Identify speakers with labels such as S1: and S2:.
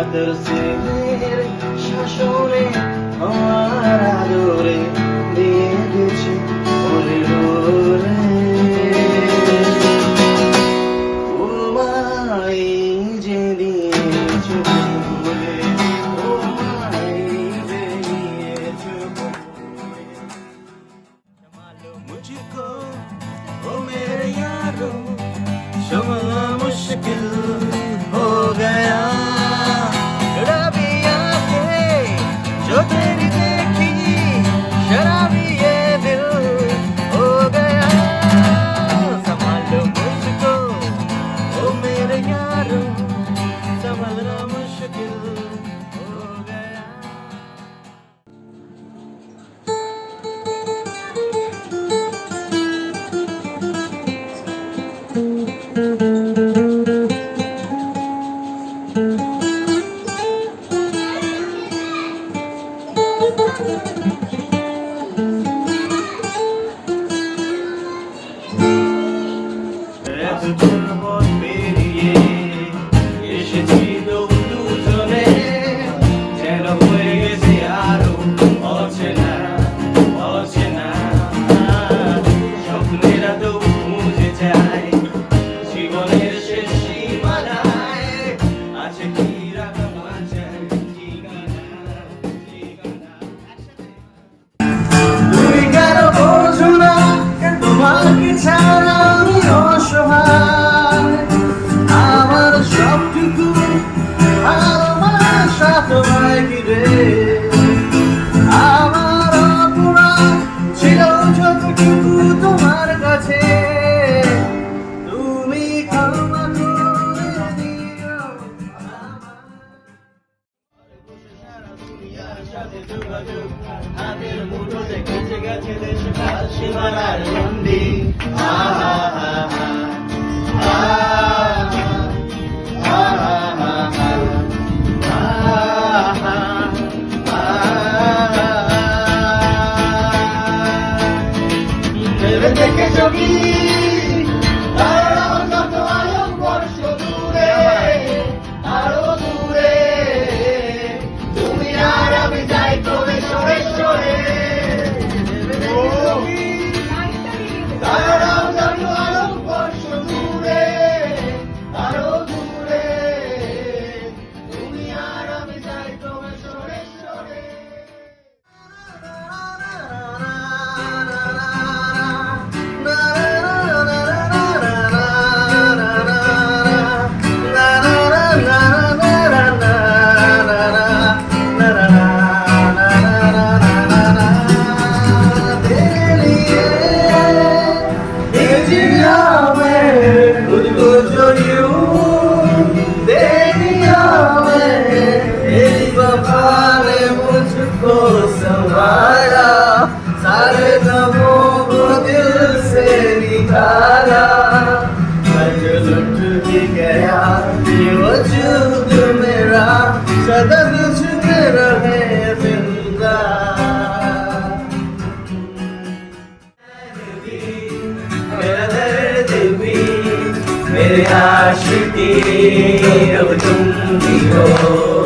S1: মাদ্রাসের শাসনে আমার আদরে দিয়ে গেছে ওরে ওরে ও মাই যে দিয়েছো বলে ও মাই যে দিয়েছো संभालो मुझको ओ मेरे यारो संभलना मुश्किल हो गया जो तेरी देखी शराबी ये दिल हो गया संभालो मुझको ओ मेरे यारो संभलना मुश्किल हो गया হাতের মুঠোতে গেছে গেছে দেশ কাল সীমানার বন্দি দেখে ছবি सारे गमों को दिल से निकाला मैं जो लुट ही गया ये वजूद मेरा सदा तुझ में रहे जिंदा मेरा दर्द भी मेरे आशिकी अब तुम भी हो